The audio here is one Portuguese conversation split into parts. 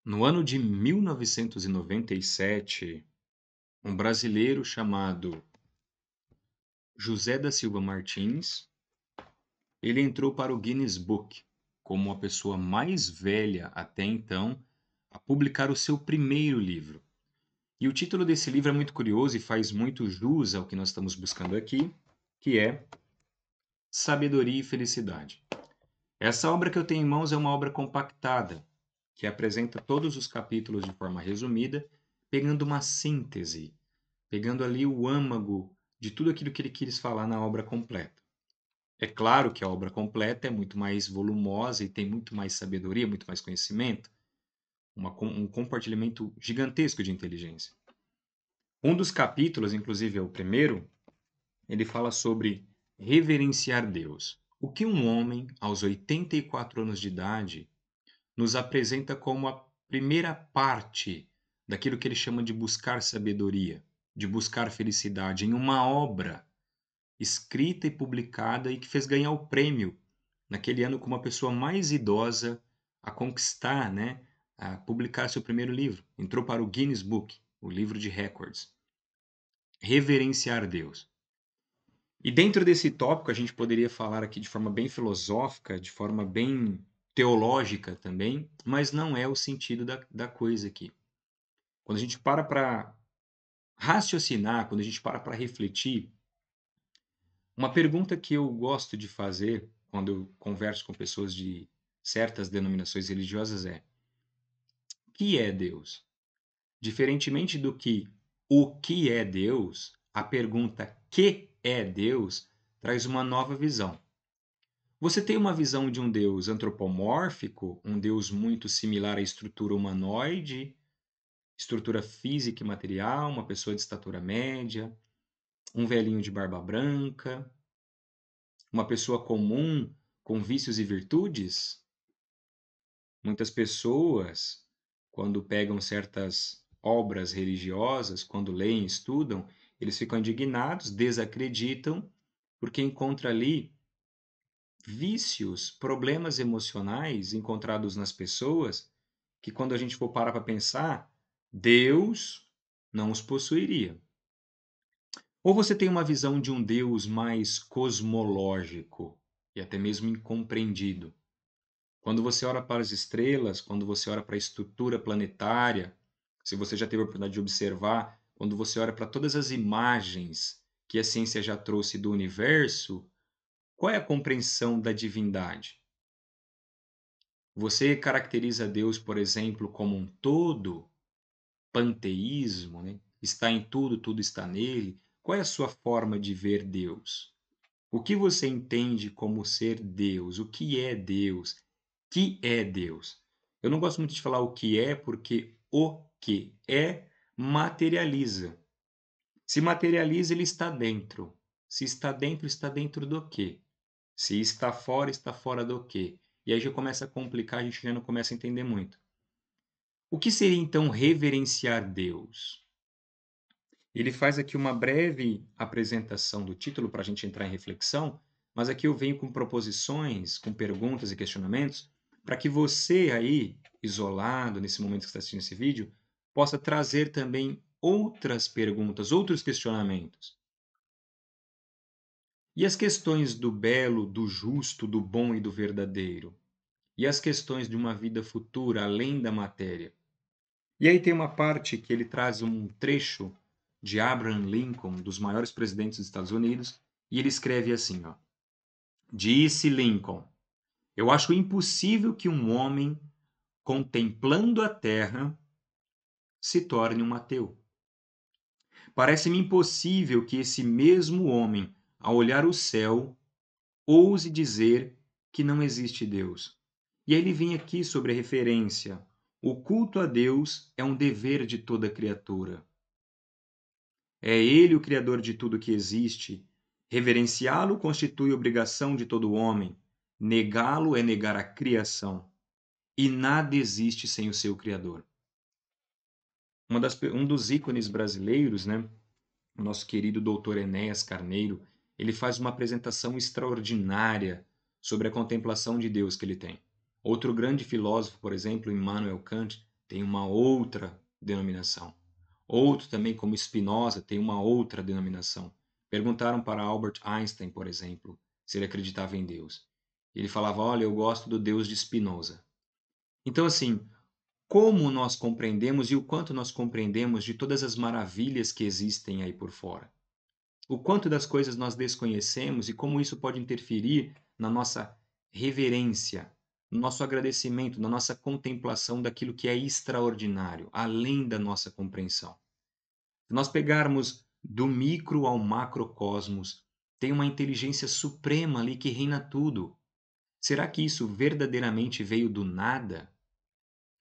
No ano de 1997, um brasileiro chamado José da Silva Martins, ele entrou para o Guinness Book como a pessoa mais velha até então a publicar o seu primeiro livro. E o título desse livro é muito curioso e faz muito jus ao que nós estamos buscando aqui, que é Sabedoria e Felicidade. Essa obra que eu tenho em mãos é uma obra compactada, que apresenta todos os capítulos de forma resumida, pegando uma síntese, pegando ali o âmago de tudo aquilo que ele quis falar na obra completa. É claro que a obra completa é muito mais volumosa e tem muito mais sabedoria, muito mais conhecimento, um compartilhamento gigantesco de inteligência. Um dos capítulos, inclusive é o primeiro, ele fala sobre reverenciar Deus. O que um homem, aos 84 anos de idade, nos apresenta como a primeira parte daquilo que ele chama de buscar sabedoria, de buscar felicidade, em uma obra escrita e publicada e que fez ganhar o prêmio naquele ano como a pessoa mais idosa a conquistar, né, a publicar seu primeiro livro. Entrou para o Guinness Book, o livro de recordes. Reverenciar Deus. E dentro desse tópico a gente poderia falar aqui de forma bem filosófica, de forma bem teológica também, mas não é o sentido da coisa aqui. Quando a gente para raciocinar, quando a gente para refletir, uma pergunta que eu gosto de fazer quando eu converso com pessoas de certas denominações religiosas é: o que é Deus? Diferentemente do que o que é Deus, a pergunta que é Deus traz uma nova visão. Você tem uma visão de um Deus antropomórfico, um Deus muito similar à estrutura humanoide, estrutura física e material, uma pessoa de estatura média, um velhinho de barba branca, uma pessoa comum com vícios e virtudes? Muitas pessoas, quando pegam certas obras religiosas, quando leem, estudam, eles ficam indignados, desacreditam, porque encontram ali vícios, problemas emocionais encontrados nas pessoas, que quando a gente for parar para pensar, Deus não os possuiria. Ou você tem uma visão de um Deus mais cosmológico e até mesmo incompreendido. Quando você olha para as estrelas, quando você olha para a estrutura planetária, se você já teve a oportunidade de observar, quando você olha para todas as imagens que a ciência já trouxe do universo, qual é a compreensão da divindade? Você caracteriza Deus, por exemplo, como um todo, panteísmo, né? Está em tudo, tudo está nele. Qual é a sua forma de ver Deus? O que você entende como ser Deus? O que é Deus? Que é Deus? Eu não gosto muito de falar o que é, porque o que é materializa. Se materializa, ele está dentro. Se está dentro do quê? Se está fora do quê? E aí já começa a complicar, a gente já não começa a entender muito. O que seria então reverenciar Deus? Ele faz aqui uma breve apresentação do título para a gente entrar em reflexão, mas aqui eu venho com proposições, com perguntas e questionamentos, para que você aí, isolado nesse momento que está assistindo esse vídeo, possa trazer também outras perguntas, outros questionamentos. E as questões do belo, do justo, do bom e do verdadeiro? E as questões de uma vida futura além da matéria? E aí tem uma parte que ele traz um trecho de Abraham Lincoln, dos maiores presidentes dos Estados Unidos, e ele escreve assim, ó: Disse Lincoln: Eu acho impossível que um homem, contemplando a terra, se torne um ateu. Parece-me impossível que esse mesmo homem, ao olhar o céu, ouse dizer que não existe Deus. E aí ele vem aqui sobre a referência: o culto a Deus é um dever de toda criatura. É ele o criador de tudo que existe. Reverenciá-lo constitui obrigação de todo homem. Negá-lo é negar a criação. E nada existe sem o seu criador. Um dos ícones brasileiros, né, o nosso querido doutor Enéas Carneiro, ele faz uma apresentação extraordinária sobre a contemplação de Deus que ele tem. Outro grande filósofo, por exemplo, Immanuel Kant, tem uma outra denominação. Outro também, como Spinoza, tem uma outra denominação. Perguntaram para Albert Einstein, por exemplo, se ele acreditava em Deus. Ele falava: olha, eu gosto do Deus de Spinoza. Então, assim, como nós compreendemos e o quanto nós compreendemos de todas as maravilhas que existem aí por fora? O quanto das coisas nós desconhecemos e como isso pode interferir na nossa reverência, no nosso agradecimento, na nossa contemplação daquilo que é extraordinário, além da nossa compreensão. Se nós pegarmos do micro ao macrocosmos, tem uma inteligência suprema ali que reina tudo. Será que isso verdadeiramente veio do nada?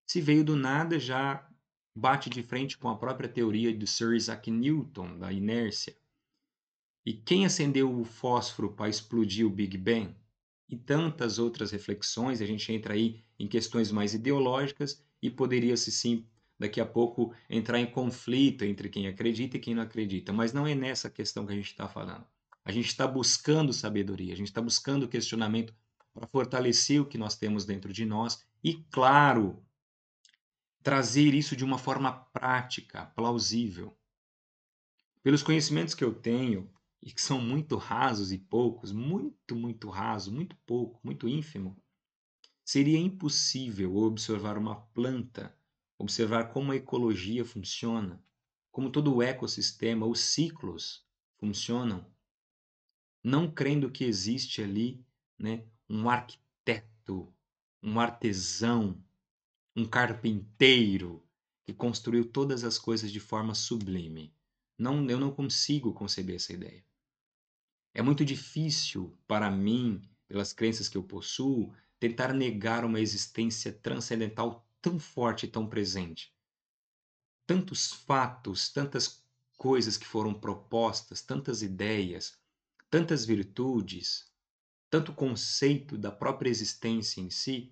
Se veio do nada, já bate de frente com a própria teoria de Sir Isaac Newton, da inércia. E quem acendeu o fósforo para explodir o Big Bang? E tantas outras reflexões, a gente entra aí em questões mais ideológicas e poderia-se sim, daqui a pouco, entrar em conflito entre quem acredita e quem não acredita. Mas não é nessa questão que a gente está falando. A gente está buscando sabedoria, a gente está buscando questionamento para fortalecer o que nós temos dentro de nós e, claro, trazer isso de uma forma prática, plausível. Pelos conhecimentos que eu tenho, e que são muito rasos e poucos, muito raso, muito pouco, muito ínfimo, seria impossível observar uma planta, observar como a ecologia funciona, como todo o ecossistema, os ciclos funcionam, não crendo que existe ali, né, um arquiteto, um artesão, um carpinteiro que construiu todas as coisas de forma sublime. Não, eu não consigo conceber essa ideia. É muito difícil para mim, pelas crenças que eu possuo, tentar negar uma existência transcendental tão forte e tão presente. Tantos fatos, tantas coisas que foram propostas, tantas ideias, tantas virtudes, tanto conceito da própria existência em si,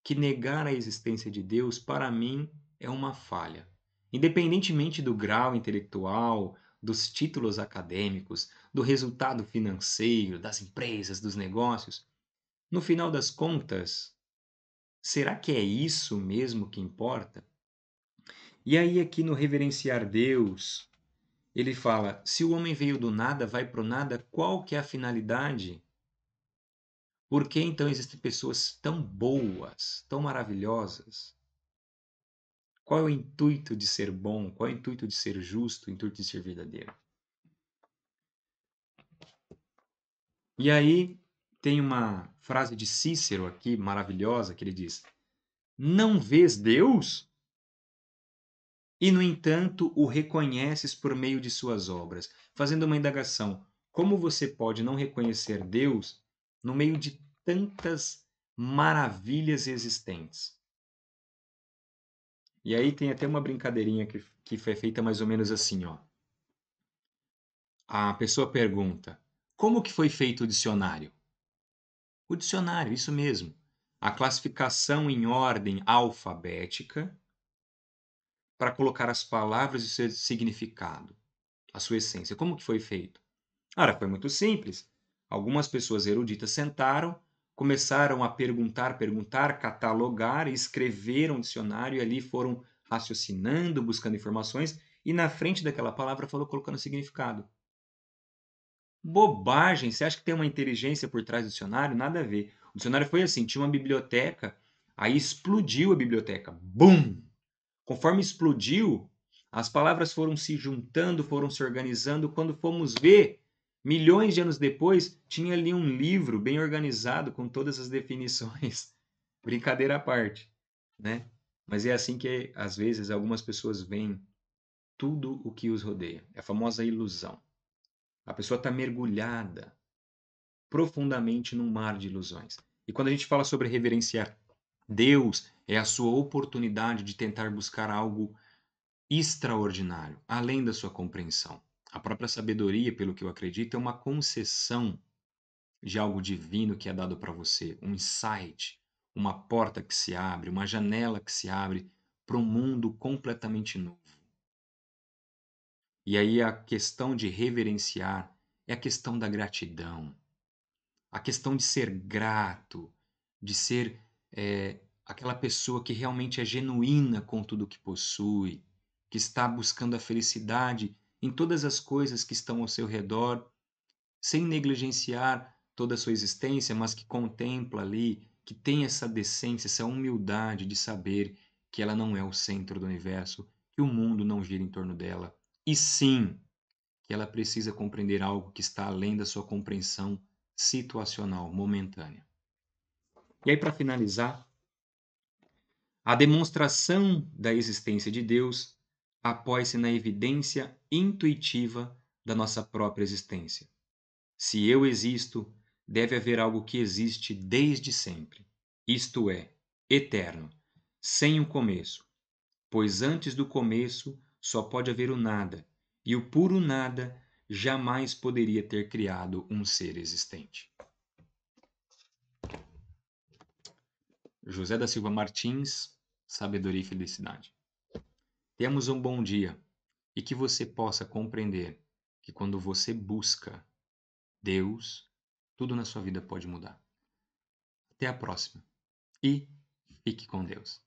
que negar a existência de Deus, para mim, é uma falha. Independentemente do grau intelectual, dos títulos acadêmicos, do resultado financeiro, das empresas, dos negócios, no final das contas, será que é isso mesmo que importa? E aí, aqui no Reverenciar Deus, ele fala: se o homem veio do nada, vai para o nada, qual que é a finalidade? Por que então existem pessoas tão boas, tão maravilhosas? Qual é o intuito de ser bom? Qual é o intuito de ser justo? O intuito de ser verdadeiro? E aí tem uma frase de Cícero aqui maravilhosa que ele diz: não vês Deus? E, no entanto, o reconheces por meio de suas obras. Fazendo uma indagação: como você pode não reconhecer Deus no meio de tantas maravilhas existentes? E aí tem até uma brincadeirinha que foi feita mais ou menos assim, ó. A pessoa pergunta: como que foi feito o dicionário? O dicionário, isso mesmo. A classificação em ordem alfabética para colocar as palavras e seu significado, a sua essência. Como que foi feito? Ora, foi muito simples. Algumas pessoas eruditas sentaram, começaram a perguntar, catalogar, escreveram um dicionário e ali foram raciocinando, buscando informações e na frente daquela palavra falou colocando significado. Bobagem! Você acha que tem uma inteligência por trás do dicionário? Nada a ver. O dicionário foi assim: tinha uma biblioteca, aí explodiu a biblioteca. Bum! Conforme explodiu, as palavras foram se juntando, foram se organizando. Quando fomos ver, milhões de anos depois, tinha ali um livro bem organizado com todas as definições. Brincadeira à parte, né? Mas é assim que, às vezes, algumas pessoas veem tudo o que os rodeia. É a famosa ilusão. A pessoa está mergulhada profundamente num mar de ilusões. E quando a gente fala sobre reverenciar Deus, é a sua oportunidade de tentar buscar algo extraordinário, além da sua compreensão. A própria sabedoria, pelo que eu acredito, é uma concessão de algo divino que é dado para você, um insight, uma porta que se abre, uma janela que se abre para um mundo completamente novo. E aí a questão de reverenciar é a questão da gratidão, a questão de ser grato, de ser aquela pessoa que realmente é genuína com tudo que possui, que está buscando a felicidade em todas as coisas que estão ao seu redor, sem negligenciar toda a sua existência, mas que contempla ali, que tem essa decência, essa humildade de saber que ela não é o centro do universo, que o mundo não gira em torno dela, e sim que ela precisa compreender algo que está além da sua compreensão situacional, momentânea. E aí, para finalizar, a demonstração da existência de Deus apoia-se na evidência intuitiva da nossa própria existência. Se eu existo, deve haver algo que existe desde sempre, isto é, eterno, sem um começo, pois antes do começo só pode haver o nada, e o puro nada jamais poderia ter criado um ser existente. José da Silva Martins, Sabedoria e Felicidade. Tenhamos um bom dia e que você possa compreender que quando você busca Deus, tudo na sua vida pode mudar. Até a próxima e fique com Deus.